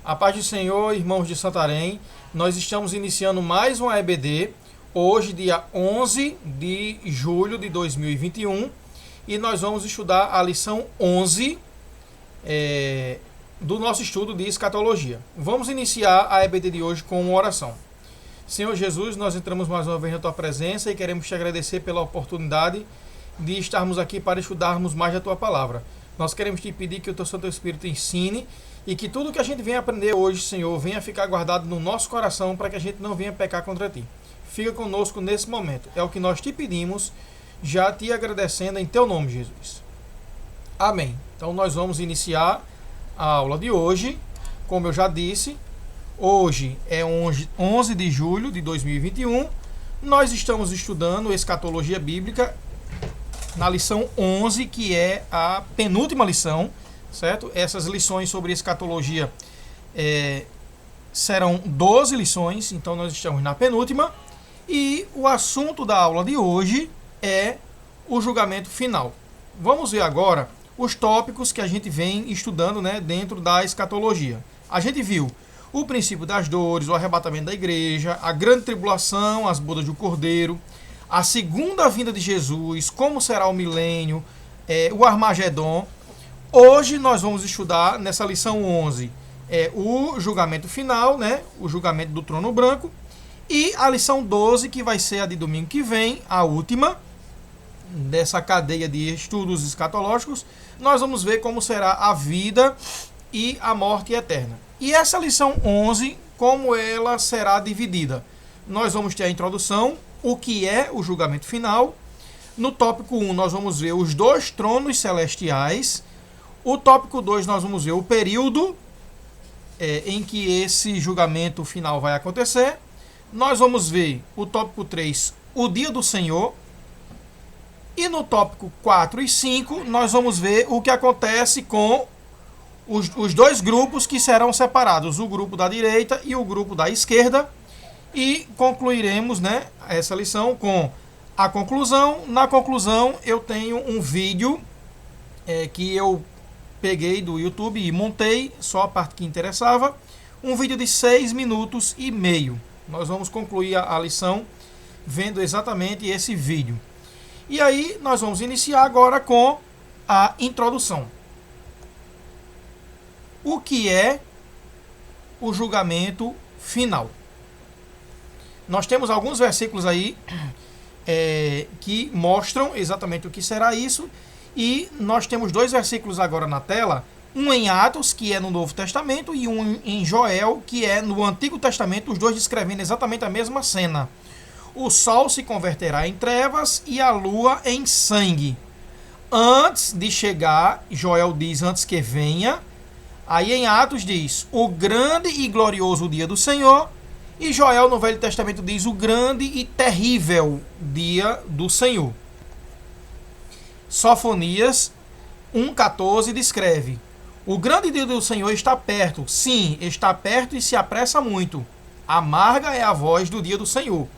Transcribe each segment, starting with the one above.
A paz do Senhor, irmãos de Santarém. Nós estamos iniciando mais uma EBD, hoje, dia 11 de julho de 2021, e nós vamos estudar a lição 11 do nosso estudo de escatologia. Vamos iniciar a EBD de hoje com uma oração. Senhor Jesus, nós entramos mais uma vez na Tua presença e queremos Te agradecer pela oportunidade de estarmos aqui para estudarmos mais da Tua palavra. Nós queremos Te pedir que o Teu Santo Espírito ensine e que tudo que a gente venha aprender hoje, Senhor, venha ficar guardado no nosso coração para que a gente não venha pecar contra Ti. Fica conosco nesse momento. É o que nós Te pedimos, já Te agradecendo em Teu nome, Jesus. Amém. Então nós vamos iniciar a aula de hoje. Como eu já disse, hoje é 11 de julho de 2021. Nós estamos estudando escatologia bíblica na lição 11, que é a penúltima lição, certo? Essas lições sobre escatologia serão 12 lições, então nós estamos na penúltima. E o assunto da aula de hoje é o julgamento final. Vamos ver agora os tópicos que a gente vem estudando, né, dentro da escatologia. A gente viu o princípio das dores, o arrebatamento da igreja, a grande tribulação, as bodas do Cordeiro, a segunda vinda de Jesus, como será o milênio, o Armagedon. Hoje nós vamos estudar, nessa lição 11, o julgamento final, né, o julgamento do trono branco, e a lição 12, que vai ser a de domingo que vem, a última dessa cadeia de estudos escatológicos. Nós vamos ver como será a vida e a morte eterna. E essa lição 11, como ela será dividida? Nós vamos ter a introdução, o que é o julgamento final. No tópico 1, nós vamos ver os dois tronos celestiais. O tópico 2, nós vamos ver o período em que esse julgamento final vai acontecer. Nós vamos ver o tópico 3, o dia do Senhor. E no tópico 4 e 5, nós vamos ver o que acontece com os dois grupos que serão separados, o grupo da direita e o grupo da esquerda. E concluiremos, né, essa lição com a conclusão. Na conclusão, eu tenho um vídeo que eu peguei do YouTube e montei, só a parte que interessava. Um vídeo de 6 minutos e meio. Nós vamos concluir a lição vendo exatamente esse vídeo. E aí nós vamos iniciar agora com a introdução. O que é o julgamento final? Nós temos alguns versículos aí que mostram exatamente o que será isso. E nós temos dois versículos agora na tela. Um em Atos, que é no Novo Testamento, e um em Joel, que é no Antigo Testamento, os dois descrevendo exatamente a mesma cena. O sol se converterá em trevas e a lua em sangue. Antes de chegar, Joel diz, antes que venha. Aí em Atos diz, o grande e glorioso dia do Senhor. E Joel no Velho Testamento diz, o grande e terrível dia do Senhor. Sofonias 1,14 descreve, o grande dia do Senhor está perto. Sim, está perto e se apressa muito. Amarga é a voz do dia do Senhor.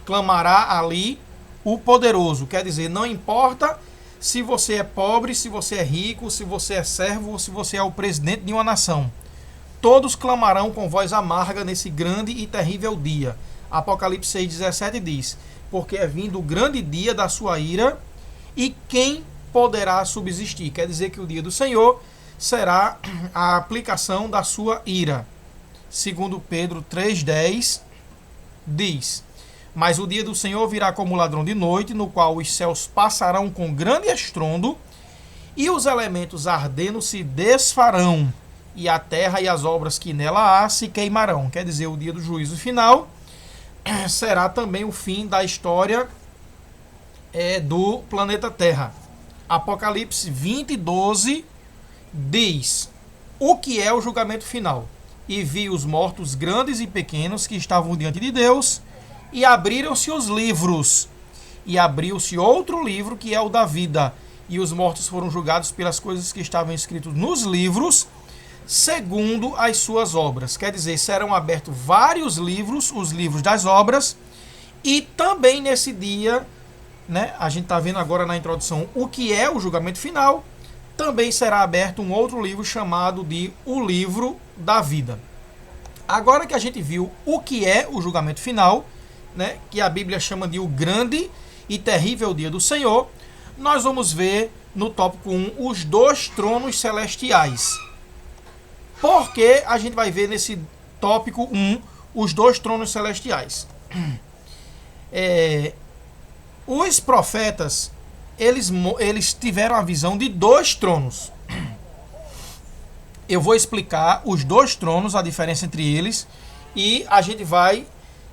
Clamará ali o poderoso. Quer dizer, não importa se você é pobre, se você é rico, se você é servo ou se você é o presidente de uma nação. Todos clamarão com voz amarga nesse grande e terrível dia. Apocalipse 6,17 diz, porque é vindo o grande dia da sua ira, e quem poderá subsistir? Quer dizer que o dia do Senhor será a aplicação da sua ira. Segundo Pedro 3,10 diz, mas o dia do Senhor virá como ladrão de noite, no qual os céus passarão com grande estrondo, e os elementos ardendo se desfarão, e a terra e as obras que nela há se queimarão. Quer dizer, o dia do juízo final será também o fim da história do planeta Terra. Apocalipse 20:12 diz, o que é o julgamento final? E vi os mortos grandes e pequenos que estavam diante de Deus, e abriram-se os livros, e abriu-se outro livro que é o da vida, e os mortos foram julgados pelas coisas que estavam escritas nos livros, segundo as suas obras. Quer dizer, serão abertos vários livros, os livros das obras, e também nesse dia, né, a gente está vendo agora na introdução o que é o julgamento final, também será aberto um outro livro chamado de O Livro da Vida. Agora que a gente viu o que é o julgamento final, né, que a Bíblia chama de o grande e terrível dia do Senhor, nós vamos ver no tópico 1 os 2 tronos celestiais. Por que a gente vai ver nesse tópico 1 os 2 tronos celestiais? Os profetas, eles tiveram a visão de 2 tronos. Eu vou explicar os 2 tronos, a diferença entre eles, e a gente vai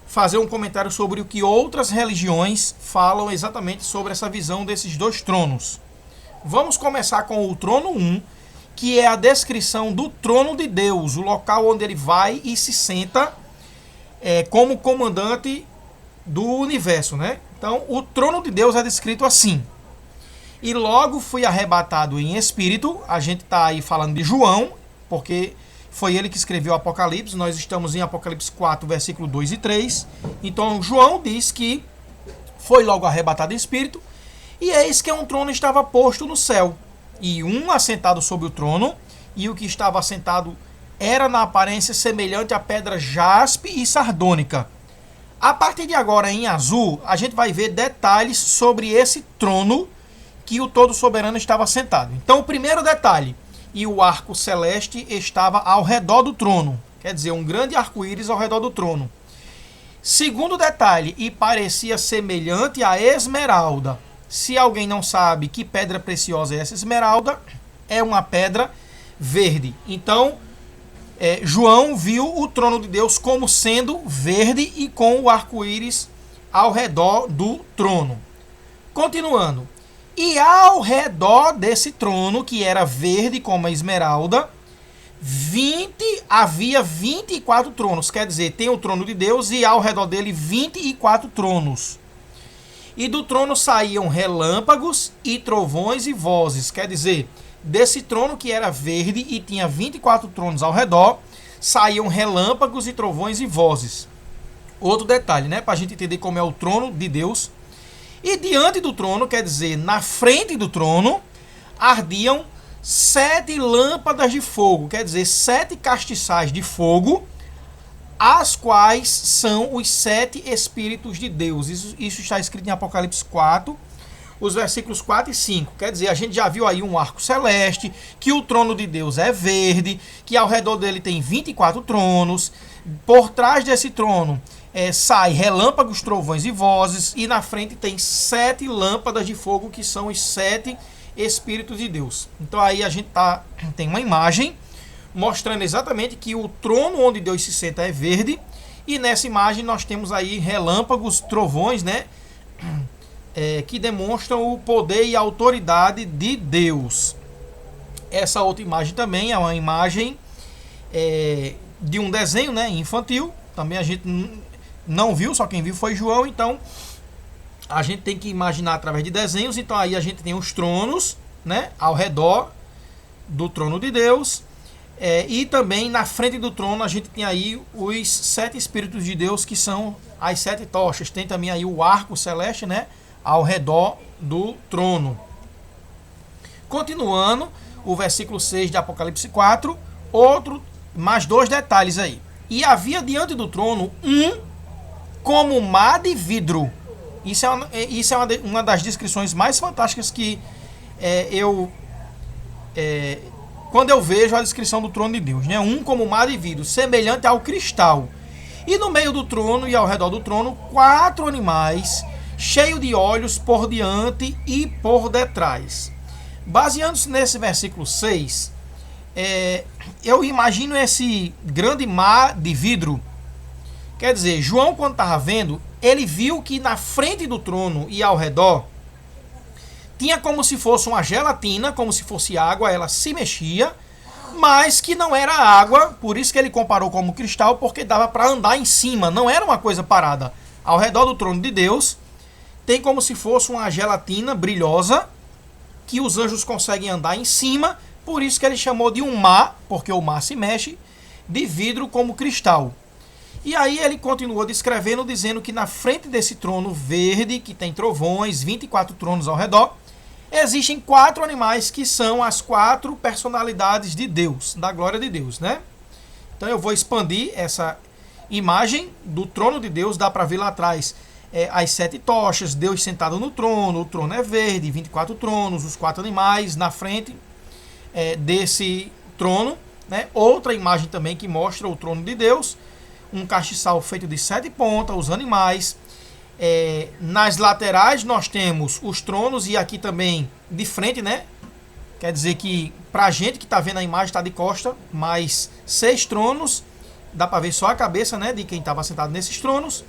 fazer um comentário sobre o que outras religiões falam exatamente sobre essa visão desses 2 tronos. Vamos começar com o trono 1, que é a descrição do trono de Deus, o local onde ele vai e se senta como comandante do universo, né? Então, o trono de Deus é descrito assim: e logo fui arrebatado em espírito. A gente está aí falando de João, porque foi ele que escreveu o Apocalipse. Nós estamos em Apocalipse 4, versículo 2 e 3. Então, João diz que foi logo arrebatado em espírito, e eis que um trono estava posto no céu, e um assentado sobre o trono, e o que estava assentado era na aparência semelhante a pedra jaspe e sardônica. A partir de agora, em azul, a gente vai ver detalhes sobre esse trono que o Todo-Soberano estava sentado. Então, o primeiro detalhe: e o arco celeste estava ao redor do trono. Quer dizer, um grande arco-íris ao redor do trono. Segundo detalhe: e parecia semelhante à esmeralda. Se alguém não sabe que pedra preciosa é essa esmeralda, é uma pedra verde. Então, João viu o trono de Deus como sendo verde e com o arco-íris ao redor do trono. Continuando. E ao redor desse trono, que era verde como a esmeralda, havia 24 tronos. Quer dizer, tem o trono de Deus e ao redor dele 24 tronos. E do trono saíam relâmpagos e trovões e vozes. Quer dizer, desse trono que era verde e tinha 24 tronos ao redor, saíam relâmpagos e trovões e vozes. Outro detalhe, né, para a gente entender como é o trono de Deus. E diante do trono, quer dizer, na frente do trono, ardiam 7 lâmpadas de fogo, quer dizer, 7 castiçais de fogo, as quais são os 7 Espíritos de Deus. Isso está escrito em Apocalipse 4, os versículos 4 e 5. Quer dizer, a gente já viu aí um arco celeste, que o trono de Deus é verde, que ao redor dele tem 24 tronos, por trás desse trono sai relâmpagos, trovões e vozes, e na frente tem 7 lâmpadas de fogo, que são os 7 Espíritos de Deus. Então aí a gente tem uma imagem mostrando exatamente que o trono onde Deus se senta é verde, e nessa imagem nós temos aí relâmpagos, trovões, né, que demonstram o poder e a autoridade de Deus. Essa outra imagem também é uma imagem de um desenho, né, infantil. Também a gente não viu, só quem viu foi João. Então a gente tem que imaginar através de desenhos. Então aí a gente tem os tronos, né, ao redor do trono de Deus, e também na frente do trono a gente tem aí os 7 Espíritos de Deus, que são as 7 tochas. Tem também aí o arco celeste, né, ao redor do trono. Continuando, o versículo 6 de Apocalipse 4, mais 2 detalhes aí. E havia diante do trono como mar de vidro. Isso é uma das descrições mais fantásticas que quando eu vejo a descrição do trono de Deus, né? Como mar de vidro, semelhante ao cristal. E no meio do trono e ao redor do trono, 4 animais, cheios de olhos por diante e por detrás. Baseando-se nesse versículo 6, eu imagino esse grande mar de vidro. Quer dizer, João, quando estava vendo, ele viu que na frente do trono e ao redor tinha como se fosse uma gelatina, como se fosse água, ela se mexia, mas que não era água, por isso que ele comparou como cristal, porque dava para andar em cima, não era uma coisa parada. Ao redor do trono de Deus tem como se fosse uma gelatina brilhosa, que os anjos conseguem andar em cima, por isso que ele chamou de um mar, porque o mar se mexe, de vidro como cristal. E aí ele continuou descrevendo, dizendo que na frente desse trono verde, que tem trovões, 24 tronos ao redor, existem 4 animais que são as 4 personalidades de Deus, da glória de Deus, né? Então eu vou expandir essa imagem do trono de Deus, dá para ver lá atrás as 7 tochas, Deus sentado no trono, o trono é verde, 24 tronos, os 4 animais na frente desse trono, né? Outra imagem também que mostra o trono de Deus, um castiçal feito de 7 pontas, os animais. Nas laterais nós temos os tronos e aqui também de frente, né? Quer dizer que pra gente que está vendo a imagem está de costa, mais 6 tronos, dá para ver só a cabeça, né, de quem estava sentado nesses tronos.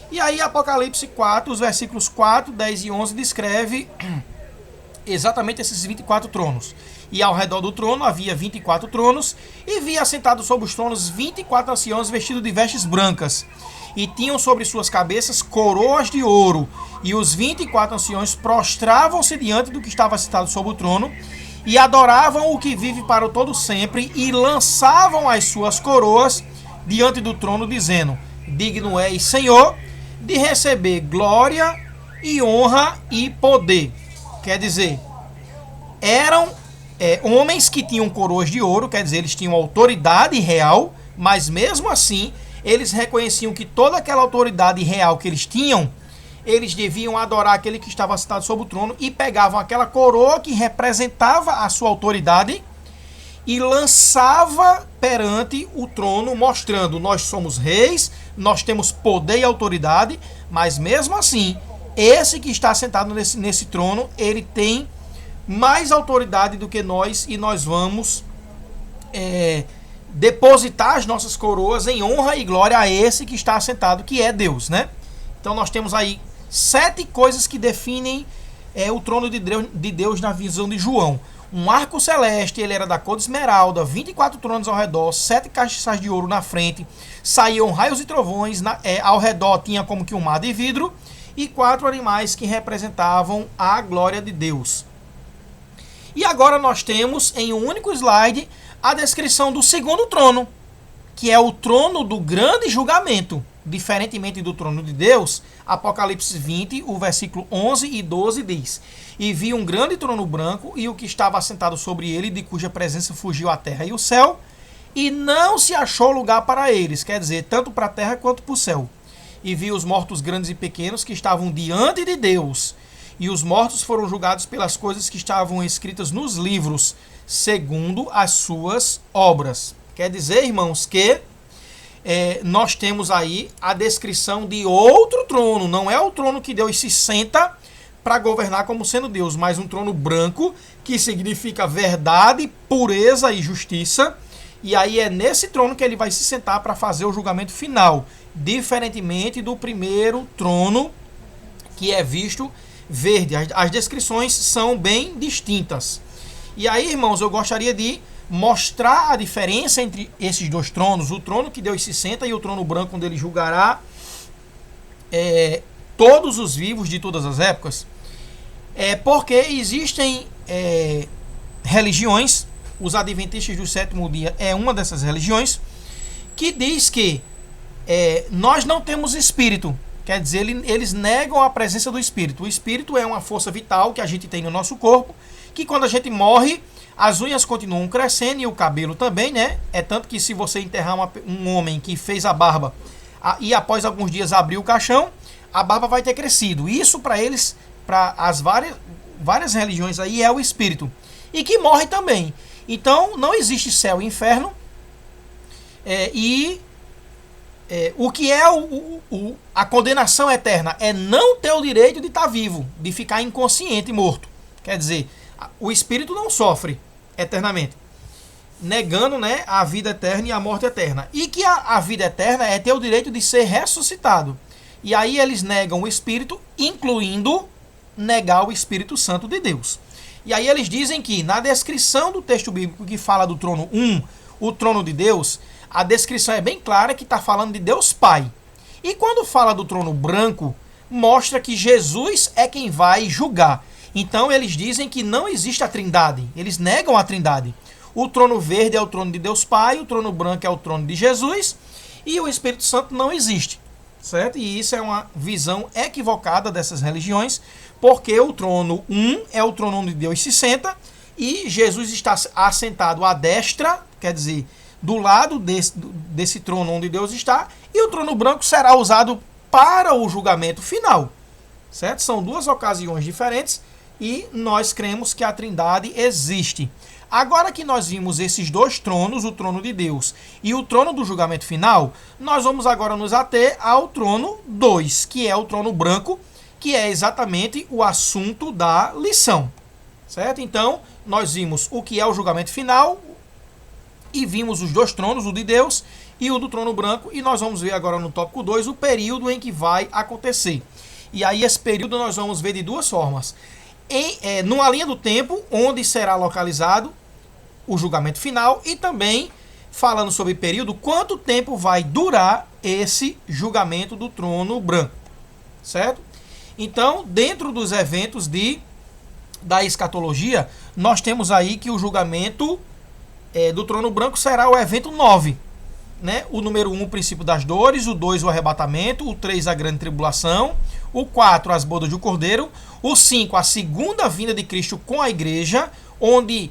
E aí Apocalipse 4, os versículos 4, 10 e 11 descreve exatamente esses 24 tronos. E ao redor do trono havia 24 tronos, e via assentados sobre os tronos 24 anciãos vestidos de vestes brancas, e tinham sobre suas cabeças coroas de ouro, e os 24 anciãos prostravam-se diante do que estava sentado sobre o trono, e adoravam o que vive para o todo sempre, e lançavam as suas coroas diante do trono, dizendo: digno és, Senhor, de receber glória e honra e poder. Quer dizer, eram homens que tinham coroas de ouro, quer dizer, eles tinham autoridade real, mas mesmo assim, eles reconheciam que toda aquela autoridade real que eles tinham, eles deviam adorar aquele que estava sentado sobre o trono, e pegavam aquela coroa que representava a sua autoridade e lançava perante o trono, mostrando: nós somos reis, nós temos poder e autoridade, mas mesmo assim, esse que está sentado nesse trono, ele tem mais autoridade do que nós, e nós vamos depositar as nossas coroas em honra e glória a esse que está sentado, que é Deus, né? Então nós temos aí 7 coisas que definem o trono de Deus na visão de João. Um arco celeste, ele era da cor de esmeralda, 24 tronos ao redor, 7 castiçais de ouro na frente, saíam raios e trovões, ao redor tinha como que um mar de vidro, e 4 animais que representavam a glória de Deus. E agora nós temos em um único slide a descrição do segundo trono, que é o trono do grande julgamento. Diferentemente do trono de Deus, Apocalipse 20, o versículo 11 e 12 diz: e vi um grande trono branco, e o que estava assentado sobre ele, de cuja presença fugiu a terra e o céu, e não se achou lugar para eles, quer dizer, tanto para a terra quanto para o céu. E vi os mortos grandes e pequenos que estavam diante de Deus, e os mortos foram julgados pelas coisas que estavam escritas nos livros, segundo as suas obras. Quer dizer, irmãos, que nós temos aí a descrição de outro trono. Não é o trono que Deus se senta para governar como sendo Deus, mas um trono branco, que significa verdade, pureza e justiça. E aí é nesse trono que ele vai se sentar para fazer o julgamento final, diferentemente do primeiro trono, que é visto verde. As descrições são bem distintas. E aí, irmãos, eu gostaria de mostrar a diferença entre esses dois tronos, o trono que Deus se senta e o trono branco, onde ele julgará todos os vivos de todas as épocas. Porque existem religiões, os adventistas do sétimo dia é uma dessas religiões, que diz que nós não temos espírito. Quer dizer, eles negam a presença do espírito. O espírito é uma força vital que a gente tem no nosso corpo, que quando a gente morre, as unhas continuam crescendo e o cabelo também, né? É tanto que se você enterrar um homem que fez a barba e após alguns dias abrir o caixão, a barba vai ter crescido. Isso para eles, para as várias religiões aí, é o espírito. E que morre também. Então não existe céu e inferno. O que é a condenação eterna? É não ter o direito de estar vivo, de ficar inconsciente e morto. Quer dizer, o espírito não sofre eternamente, negando, né, a vida eterna e a morte eterna. E que a vida eterna é ter o direito de ser ressuscitado. E aí eles negam o espírito, incluindo negar o Espírito Santo de Deus. E aí eles dizem que na descrição do texto bíblico que fala do trono 1, o trono de Deus, a descrição é bem clara que está falando de Deus Pai. E quando fala do trono branco, mostra que Jesus é quem vai julgar. Então eles dizem que não existe a trindade, eles negam a trindade. O trono verde é o trono de Deus Pai, o trono branco é o trono de Jesus, e o Espírito Santo não existe, certo? E isso é uma visão equivocada dessas religiões, porque o trono 1 é o trono onde Deus se senta, e Jesus está assentado à destra, quer dizer, do lado desse trono onde Deus está, e o trono branco será usado para o julgamento final. Certo? São duas ocasiões diferentes e nós cremos que a Trindade existe. Agora que nós vimos esses dois tronos, o trono de Deus e o trono do julgamento final, nós vamos agora nos ater ao trono 2, que é o trono branco, que é exatamente o assunto da lição. Certo? Então, nós vimos o que é o julgamento final e vimos os dois tronos, o de Deus e o do trono branco, e nós vamos ver agora no tópico 2 o período em que vai acontecer. E aí esse período nós vamos ver de duas formas. Numa linha do tempo, onde será localizado o julgamento final, e também, falando sobre período, quanto tempo vai durar esse julgamento do trono branco. Certo? Então, dentro dos eventos da escatologia, nós temos aí que o julgamento do trono branco será o evento 9. Né? O número 1, o princípio das dores, o 2, o arrebatamento, o 3, a grande tribulação, o 4, as bodas do Cordeiro, o 5, a segunda vinda de Cristo com a igreja, onde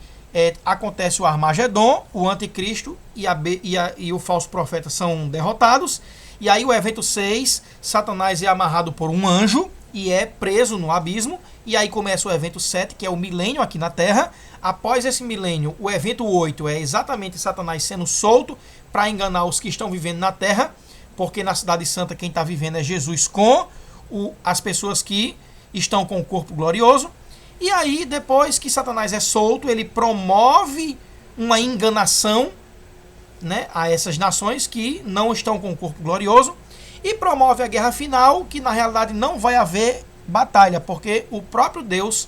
acontece o Armagedon, o anticristo e o falso profeta são derrotados. E aí o evento 6, Satanás é amarrado por um anjo e é preso no abismo. E aí começa o evento 7, que é o milênio aqui na Terra. Após esse milênio, o evento 8 é exatamente Satanás sendo solto para enganar os que estão vivendo na Terra, porque na Cidade Santa quem está vivendo é Jesus com as pessoas que estão com o corpo glorioso. E aí, depois que Satanás é solto, ele promove uma enganação, né, a essas nações que não estão com o corpo glorioso, e promove a guerra final, que na realidade não vai haver batalha, porque o próprio Deus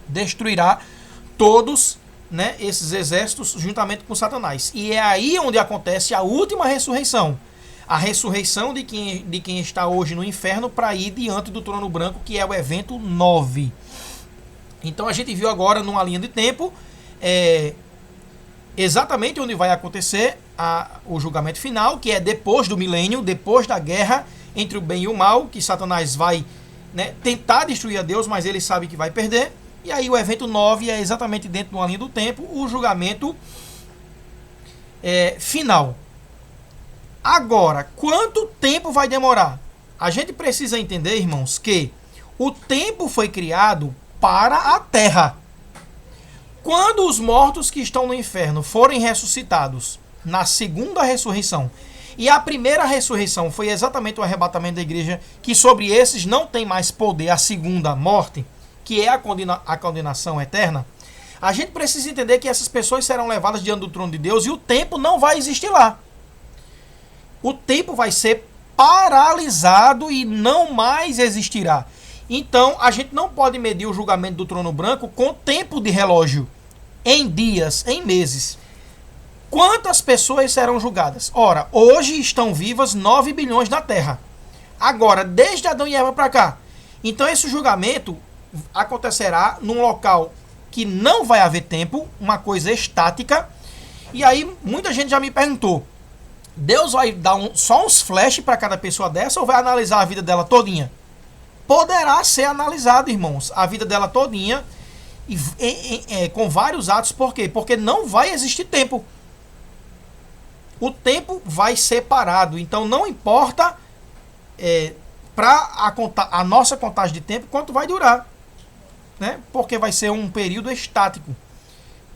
destruirá todos, né, esses exércitos juntamente com Satanás. E é aí onde acontece a última ressurreição. A ressurreição de quem está hoje no inferno para ir diante do trono branco, que é o evento 9. Então a gente viu agora numa linha de tempo exatamente onde vai acontecer o julgamento final, que é depois do milênio, depois da guerra entre o bem e o mal, que Satanás vai, né, tentar destruir a Deus, mas ele sabe que vai perder. E aí o evento 9 é exatamente dentro de uma linha do tempo, o julgamento final. Agora, quanto tempo vai demorar? A gente precisa entender, irmãos, que o tempo foi criado para a Terra. Quando os mortos que estão no inferno forem ressuscitados na segunda ressurreição, e a primeira ressurreição foi exatamente o arrebatamento da igreja, que sobre esses não tem mais poder a segunda morte, que é a condenação eterna, a gente precisa entender que essas pessoas serão levadas diante do trono de Deus e o tempo não vai existir lá. O tempo vai ser paralisado e não mais existirá. Então, a gente não pode medir o julgamento do trono branco com tempo de relógio, em dias, em meses. Quantas pessoas serão julgadas? Ora, hoje estão vivas 9 bilhões na Terra. Agora, desde Adão e Eva para cá. Então, esse julgamento acontecerá num local que não vai haver tempo, uma coisa estática. E aí, muita gente já me perguntou, Deus vai dar só uns flashes para cada pessoa dessa ou vai analisar a vida dela todinha? Poderá ser analisado, irmãos, a vida dela todinha com vários atos. Por quê? Porque não vai existir tempo. O tempo vai ser parado. Então não importa para a nossa contagem de tempo quanto vai durar, né? Porque vai ser um período estático,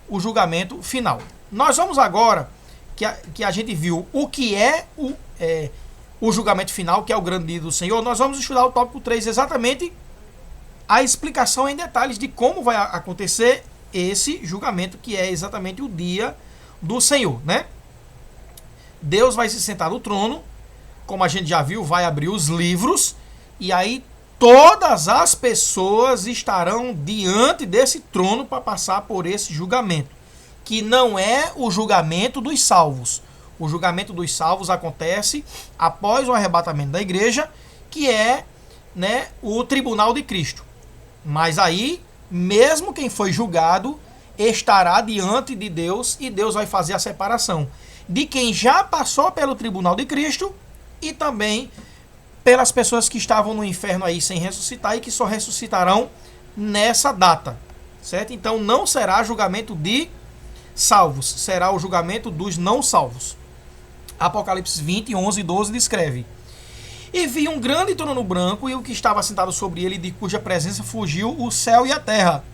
o julgamento final. Nós vamos agora, que a gente viu o que é o julgamento final, que é o grande dia do Senhor, nós vamos estudar o tópico 3, exatamente a explicação em detalhes de como vai acontecer esse julgamento, que é exatamente o dia do Senhor, né? Deus vai se sentar no trono, como a gente já viu, vai abrir os livros, e aí todas as pessoas estarão diante desse trono para passar por esse julgamento, que não é o julgamento dos salvos. O julgamento dos salvos acontece após o arrebatamento da igreja, que é, né, o tribunal de Cristo. Mas aí, mesmo quem foi julgado estará diante de Deus e Deus vai fazer a separação de quem já passou pelo tribunal de Cristo e também pelas pessoas que estavam no inferno aí sem ressuscitar e que só ressuscitarão nessa data, certo? Então não será julgamento de salvos. Será o julgamento dos não salvos. Apocalipse 20, 11 e 12 descreve: e vi um grande trono branco, e o que estava sentado sobre ele, de cuja presença fugiu o céu e a terra.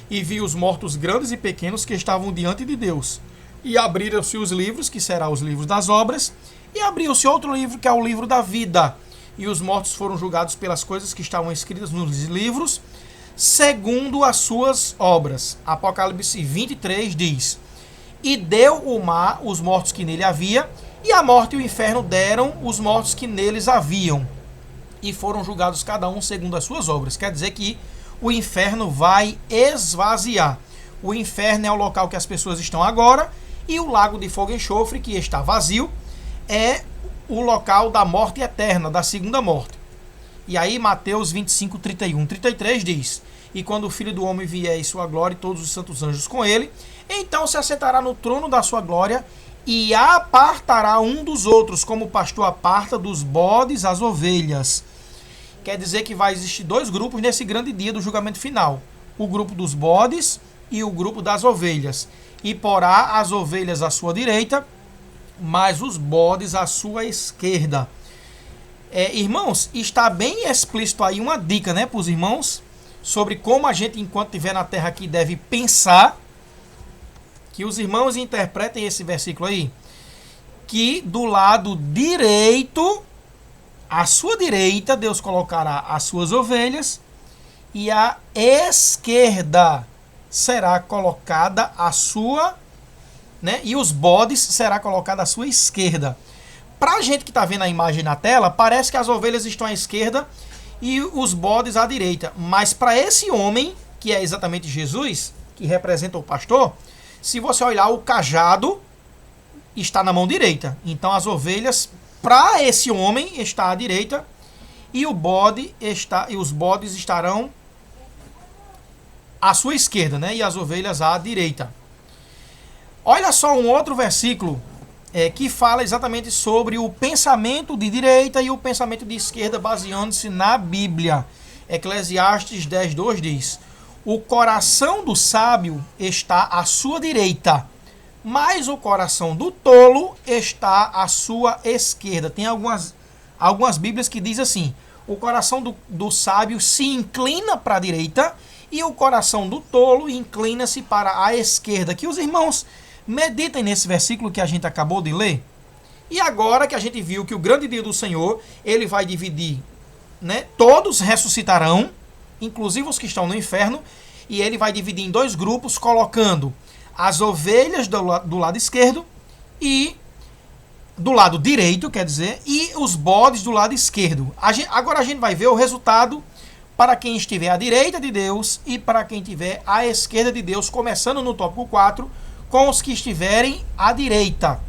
E vi os mortos grandes e pequenos que estavam diante de Deus. E abriram-se os livros, que serão os livros das obras, e abriu-se outro livro, que é o livro da vida. E os mortos foram julgados pelas coisas que estavam escritas nos livros, segundo as suas obras. Apocalipse 23 diz: e deu o mar os mortos que nele havia, e a morte e o inferno deram os mortos que neles haviam, e foram julgados cada um segundo as suas obras. Quer dizer que o inferno vai esvaziar. O inferno é o local que as pessoas estão agora, e o lago de fogo e enxofre, que está vazio, é o local da morte eterna, da segunda morte. E aí Mateus 25, 31, 33 diz: e quando o Filho do Homem vier em sua glória e todos os santos anjos com ele, então se assentará no trono da sua glória e apartará um dos outros, como o pastor aparta dos bodes as ovelhas. Quer dizer que vai existir dois grupos nesse grande dia do julgamento final: o grupo dos bodes e o grupo das ovelhas. E porá as ovelhas à sua direita, mas os bodes à sua esquerda. Irmãos, está bem explícito aí uma dica, né, para os irmãos, sobre como a gente, enquanto estiver na terra aqui, deve pensar. Que os irmãos interpretem esse versículo aí, que do lado direito, à sua direita, Deus colocará as suas ovelhas, e à esquerda será colocada a sua, né? E os bodes será colocada à sua esquerda. Para a gente que está vendo a imagem na tela, parece que as ovelhas estão à esquerda e os bodes à direita. Mas para esse homem, que é exatamente Jesus, que representa o pastor, se você olhar, o cajado está na mão direita. Então as ovelhas, para esse homem, está à direita, e os bodes estarão à sua esquerda, né? E as ovelhas à direita. Olha só um outro versículo que fala exatamente sobre o pensamento de direita e o pensamento de esquerda, baseando-se na Bíblia. Eclesiastes 10:2 diz: o coração do sábio está à sua direita, mas o coração do tolo está à sua esquerda. Tem algumas Bíblias que diz assim: o coração do sábio se inclina para a direita e o coração do tolo inclina-se para a esquerda. Que os irmãos meditem nesse versículo que a gente acabou de ler. E agora que a gente viu que o grande dia do Senhor, ele vai dividir, né? Todos ressuscitarão, inclusive os que estão no inferno, e ele vai dividir em dois grupos, colocando as ovelhas do lado esquerdo e do lado direito, quer dizer, e os bodes do lado esquerdo. Agora a gente vai ver o resultado para quem estiver à direita de Deus e para quem estiver à esquerda de Deus, começando no tópico 4, com os que estiverem à direita.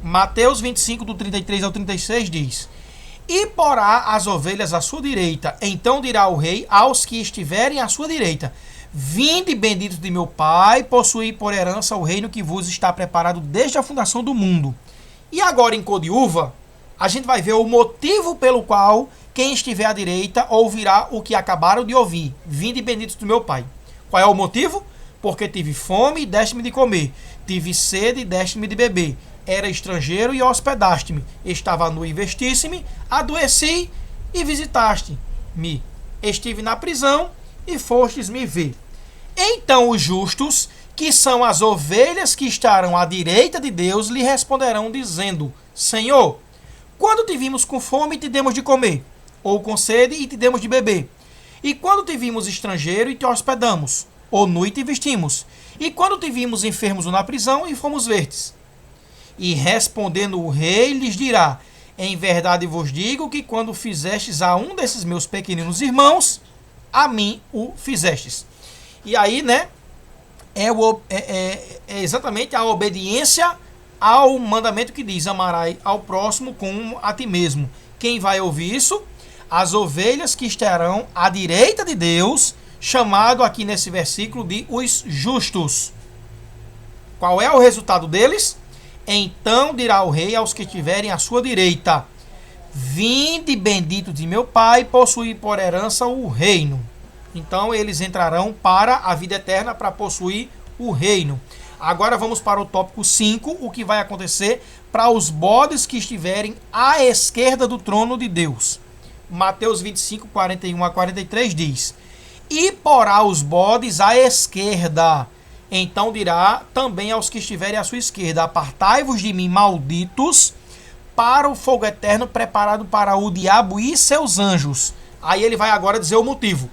Mateus 25, do 33 ao 36 diz: e porá as ovelhas à sua direita. Então dirá o rei aos que estiverem à sua direita: vinde, benditos de meu Pai, possuí por herança o reino que vos está preparado desde a fundação do mundo. E agora, em cor de uva, a gente vai ver o motivo pelo qual quem estiver à direita ouvirá o que acabaram de ouvir: vinde, benditos do meu Pai. Qual é o motivo? Porque tive fome e deste-me de comer, tive sede e deste-me de beber, era estrangeiro e hospedaste-me, estava nu e vestiste-me, adoeci e visitaste-me, estive na prisão e fostes me ver. Então os justos, que são as ovelhas que estarão à direita de Deus, lhe responderão dizendo: Senhor, quando te vimos com fome e te demos de comer, ou com sede e te demos de beber? E quando te vimos estrangeiro e te hospedamos, ou nu e te vestimos? E quando te vimos enfermos ou na prisão e fomos ver-te? E respondendo o rei, lhes dirá: em verdade vos digo que quando fizestes a um desses meus pequeninos irmãos, a mim o fizestes. E aí, né, é exatamente a obediência ao mandamento que diz: amarás ao próximo como a ti mesmo. Quem vai ouvir isso? As ovelhas que estarão à direita de Deus, chamado aqui nesse versículo de os justos. Qual é o resultado deles? Então dirá o rei aos que estiverem à sua direita: vinde, bendito de meu Pai, possuir por herança o reino. Então eles entrarão para a vida eterna, para possuir o reino. Agora vamos para o tópico 5, o que vai acontecer para os bodes que estiverem à esquerda do trono de Deus. Mateus 25, 41 a 43 diz: E porá os bodes à esquerda. Então dirá também aos que estiverem à sua esquerda: Apartai-vos de mim, malditos, para o fogo eterno preparado para o diabo e seus anjos. Aí ele vai agora dizer o motivo.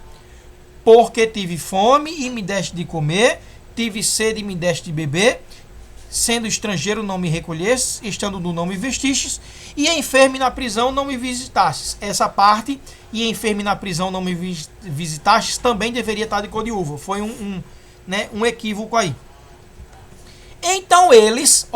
Porque tive fome e me deste de comer, tive sede e me deste de beber, sendo estrangeiro não me recolhestes, estando nu não me vestistes, e enfermo na prisão não me visitastes. Essa parte, e enfermo na prisão não me visitastes, também deveria estar de cor de uva. Foi um equívoco aí. Então eles,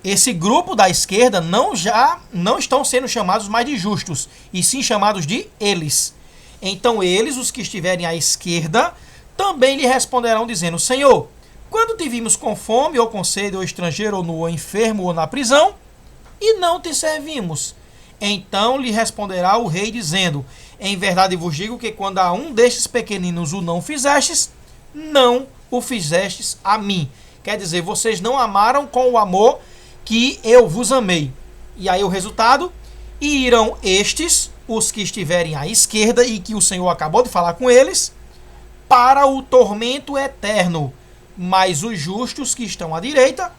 esse grupo da esquerda não estão sendo chamados mais de justos, e sim chamados de eles. Então eles, os que estiverem à esquerda, também lhe responderão dizendo: Senhor, quando te vimos com fome, ou com sede, ou estrangeiro, ou nu, ou enfermo, ou na prisão, e não te servimos? Então lhe responderá o rei dizendo: Em verdade vos digo que quando a um destes pequeninos o não fizestes, não o fizestes a mim. Quer dizer, vocês não amaram com o amor que eu vos amei. E aí o resultado: e irão estes, os que estiverem à esquerda, e que o Senhor acabou de falar com eles, para o tormento eterno, mas os justos que estão à direita,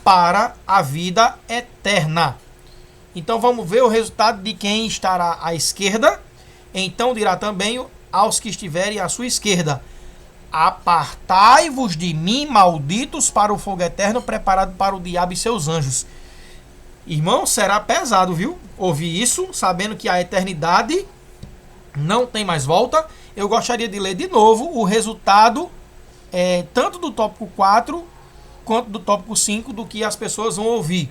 para a vida eterna. Então vamos ver o resultado de quem estará à esquerda. Então dirá também aos que estiverem à sua esquerda: Apartai-vos de mim, malditos, para o fogo eterno preparado para o diabo e seus anjos. Irmão, será pesado, viu? Ouvir isso, sabendo que a eternidade não tem mais volta. Eu gostaria de ler de novo o resultado, tanto do tópico 4 quanto do tópico 5, do que as pessoas vão ouvir.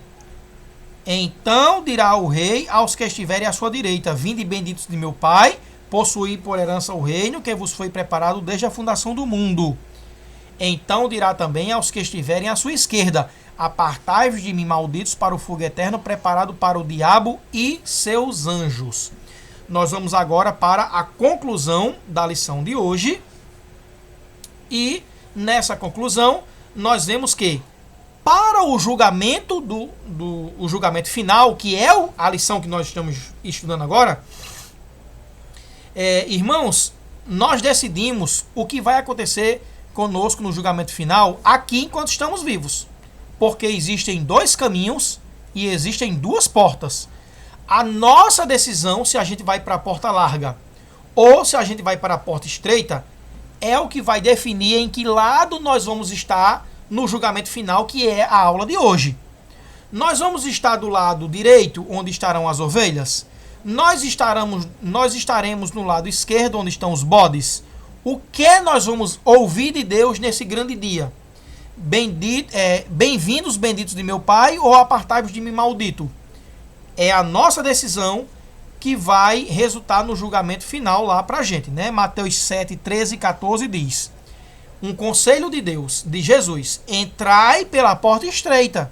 Então dirá o rei aos que estiverem à sua direita: Vinde benditos de meu Pai, possuí por herança o reino que vos foi preparado desde a fundação do mundo. Então dirá também aos que estiverem à sua esquerda: Apartai-vos de mim, malditos, para o fogo eterno preparado para o diabo e seus anjos. Nós vamos agora para a conclusão da lição de hoje. E nessa conclusão nós vemos que para o julgamento o julgamento final, que é a lição que nós estamos estudando agora, irmãos, nós decidimos o que vai acontecer conosco no julgamento final aqui enquanto estamos vivos. Porque existem dois caminhos e existem duas portas. A nossa decisão, se a gente vai para a porta larga ou se a gente vai para a porta estreita, é o que vai definir em que lado nós vamos estar no julgamento final, que é a aula de hoje. Nós vamos estar do lado direito, onde estarão as ovelhas. Nós estaremos no lado esquerdo, onde estão os bodes. O que nós vamos ouvir de Deus nesse grande dia? Bem-vindos, benditos de meu Pai, ou apartai-vos de mim, maldito? É a nossa decisão que vai resultar no julgamento final lá pra gente, né? Mateus 7, 13 e 14 diz: Um conselho de Deus, de Jesus: Entrai pela porta estreita,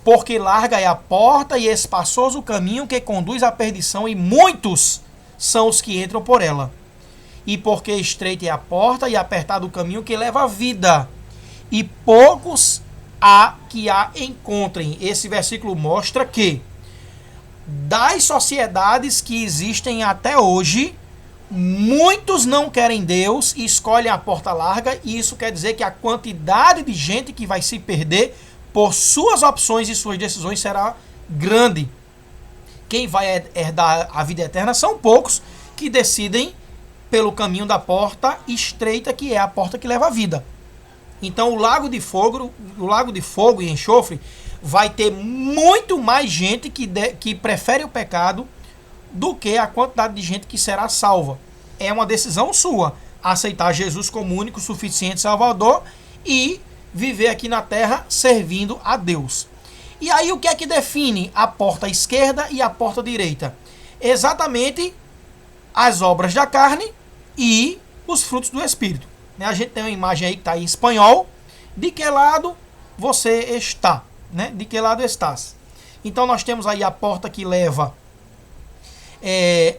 porque larga é a porta e espaçoso o caminho que conduz à perdição, e muitos são os que entram por ela. E porque estreita é a porta e apertado o caminho que leva à vida, e poucos há que a encontrem. Esse versículo mostra que das sociedades que existem até hoje, muitos não querem Deus e escolhem a porta larga, e isso quer dizer que a quantidade de gente que vai se perder por suas opções e suas decisões será grande. Quem vai herdar a vida eterna são poucos que decidem pelo caminho da porta estreita, que é a porta que leva à vida. Então o lago de fogo e enxofre vai ter muito mais gente que prefere o pecado do que a quantidade de gente que será salva. É uma decisão sua aceitar Jesus como único, suficiente Salvador e viver aqui na terra servindo a Deus. E aí o que é que define a porta esquerda e a porta direita? Exatamente as obras da carne e os frutos do Espírito. A gente tem uma imagem aí que está em espanhol. De que lado você está? Né? De que lado estás? Então nós temos aí a porta que leva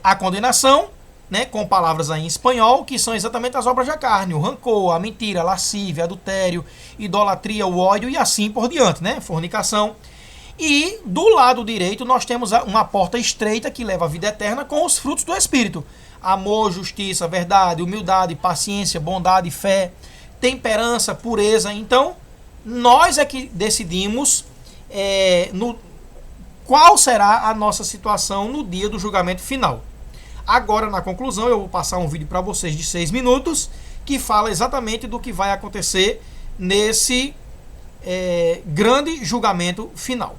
à condenação né, com palavras aí em espanhol, que são exatamente as obras da carne, o rancor, a mentira, a lascívia, adultério, idolatria, o ódio e assim por diante, né, fornicação. E do lado direito nós temos uma porta estreita que leva à vida eterna com os frutos do Espírito. Amor, justiça, verdade, humildade, paciência, bondade, fé, temperança, pureza. Então, nós é que decidimos qual será a nossa situação no dia do julgamento final. Agora, na conclusão, eu vou passar um vídeo para vocês de 6 minutos que fala exatamente do que vai acontecer nesse grande julgamento final.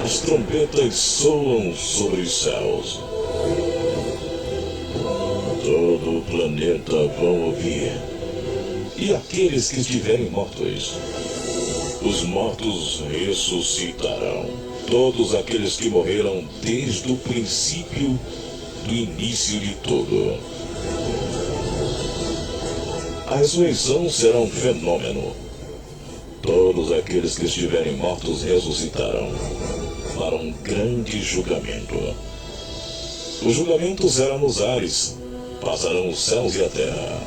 As trombetas soam sobre os céus. Todo o planeta vão ouvir. E aqueles que estiverem mortos, os mortos ressuscitarão. Todos aqueles que morreram desde o princípio do início de tudo. A ressurreição será um fenômeno. Todos aqueles que estiverem mortos ressuscitarão para um grande julgamento. O julgamento será nos ares, passarão os céus e a terra,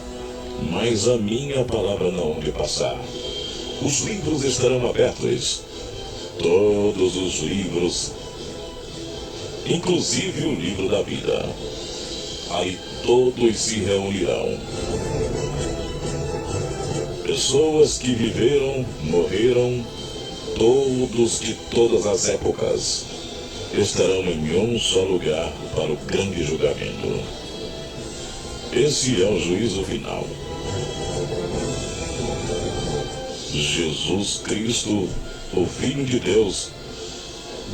mas a minha palavra não há de passar. Os livros estarão abertos, todos os livros, inclusive o livro da vida. Aí todos se reunirão. Pessoas que viveram, morreram, todos de todas as épocas, estarão em um só lugar para o grande julgamento. Esse é o juízo final. Jesus Cristo, o Filho de Deus,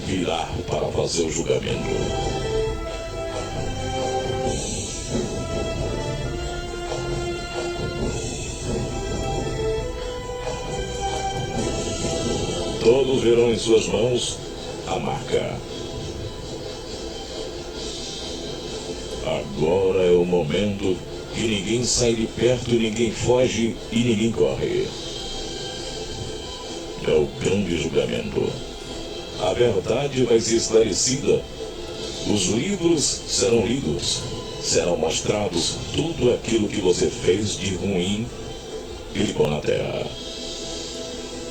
virá para fazer o julgamento. Todos verão em suas mãos a marca. Agora é o momento que ninguém sai de perto, ninguém foge e ninguém corre. É o grande julgamento. A verdade vai ser esclarecida. Os livros serão lidos. Serão mostrados tudo aquilo que você fez de ruim e de bom na terra.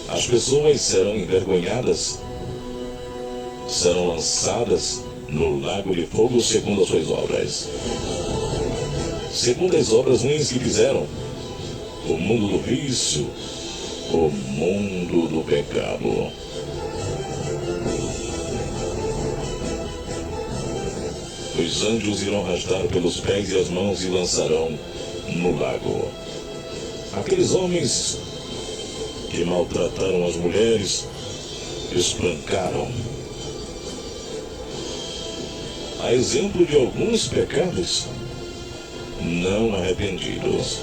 As pessoas serão envergonhadas, serão lançadas no lago de fogo segundo as suas obras. Segundo as obras ruins que fizeram, o mundo do vício, o mundo do pecado. Os anjos irão arrastar pelos pés e as mãos e lançarão no lago. Aqueles homens que maltrataram as mulheres, espancaram. A exemplo de alguns pecados não arrependidos.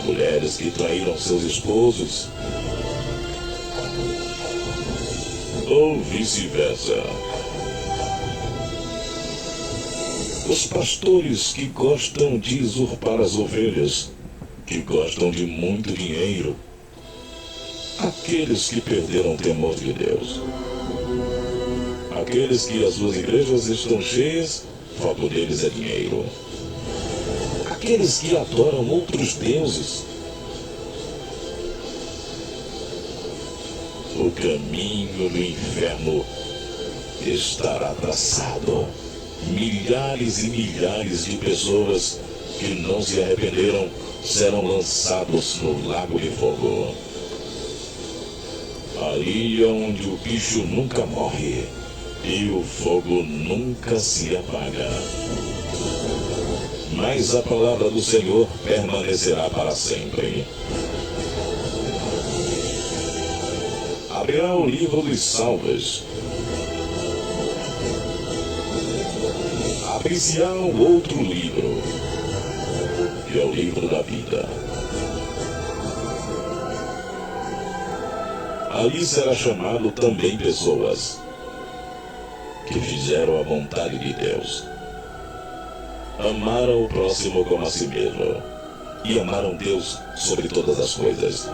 Mulheres que traíram seus esposos, ou vice-versa. Os pastores que gostam de usurpar as ovelhas, que gostam de muito dinheiro, aqueles que perderam o temor de Deus, aqueles que as suas igrejas estão cheias, foco deles é dinheiro, aqueles que adoram outros deuses. O caminho do inferno estará traçado. Milhares e milhares de pessoas que não se arrependeram serão lançados no lago de fogo. Aí é onde o bicho nunca morre e o fogo nunca se apaga. Mas a palavra do Senhor permanecerá para sempre. Abrirá o livro dos salvos. Abrir-se-á um outro livro, que é o livro da vida. Ali será chamado também pessoas que fizeram a vontade de Deus, amaram o próximo como a si mesmo e amaram Deus sobre todas as coisas.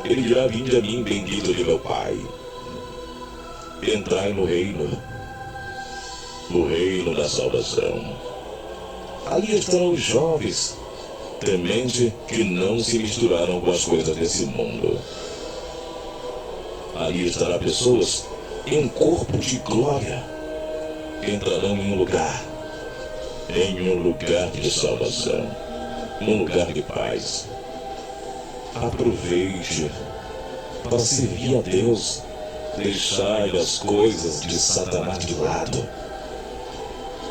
Ele dirá: vinde a mim, bendito de meu Pai. Entrai no reino da salvação. Ali estarão os jovens, temente que não se misturaram com as coisas desse mundo. Ali estará pessoas em corpo de glória. Entrarão em um lugar de salvação, um lugar de paz. Aproveite para servir a Deus. Deixai as coisas de Satanás de lado.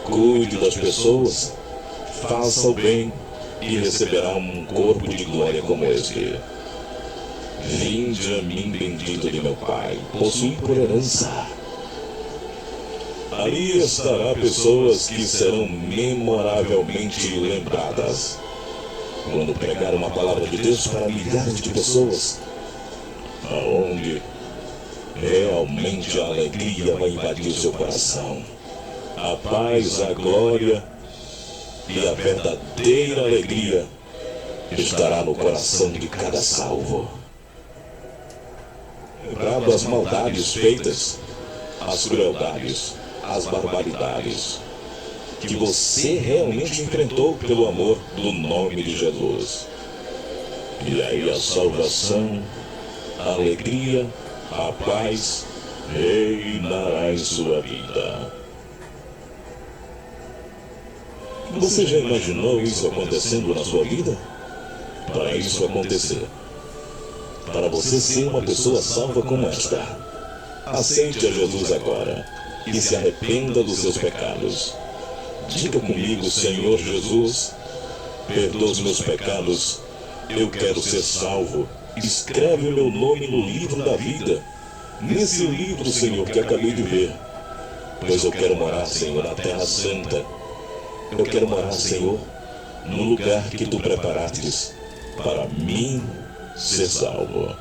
Cuide das pessoas, faça o bem e receberá um corpo de glória como este. Vinde a mim, bendito de meu Pai, possui por herança. Ali estará pessoas que serão memoravelmente lembradas. Quando pregar uma palavra de Deus para milhares de pessoas, aonde realmente a alegria vai invadir o seu coração. A paz, a glória e a verdadeira alegria estará no coração de cada salvo. Lembrado as maldades feitas, as crueldades, as barbaridades que você realmente enfrentou pelo amor do nome de Jesus. E aí a salvação, a alegria, a paz reinará em sua vida. Você já imaginou isso acontecendo na sua vida? Para isso acontecer, para você ser uma pessoa salva como esta, aceite a Jesus agora e se arrependa dos seus pecados. Diga comigo: Senhor Jesus, perdoa os meus pecados, eu quero ser salvo. Escreve o meu nome no livro da vida, nesse livro, Senhor, que acabei de ver. Pois eu quero morar, Senhor, na Terra Santa. Eu quero morar, Senhor, no lugar que Tu preparastes para mim ser salvo.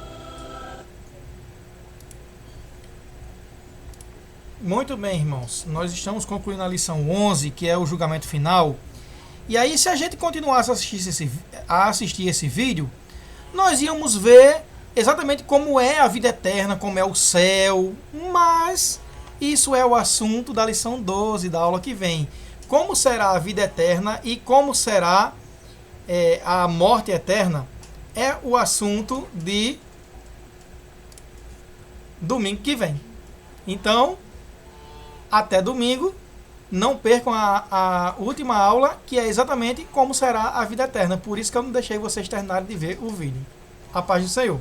Muito bem, irmãos. Nós estamos concluindo a lição 11, que é o julgamento final. E aí, se a gente continuasse a assistir esse vídeo, nós íamos ver exatamente como é a vida eterna, como é o céu. Mas isso é o assunto da lição 12, da aula que vem. Como será a vida eterna e como será a morte eterna é o assunto de domingo que vem. Então, até domingo, não percam a última aula, que é exatamente como será a vida eterna. Por isso que eu não deixei vocês terminarem de ver o vídeo. A paz do Senhor.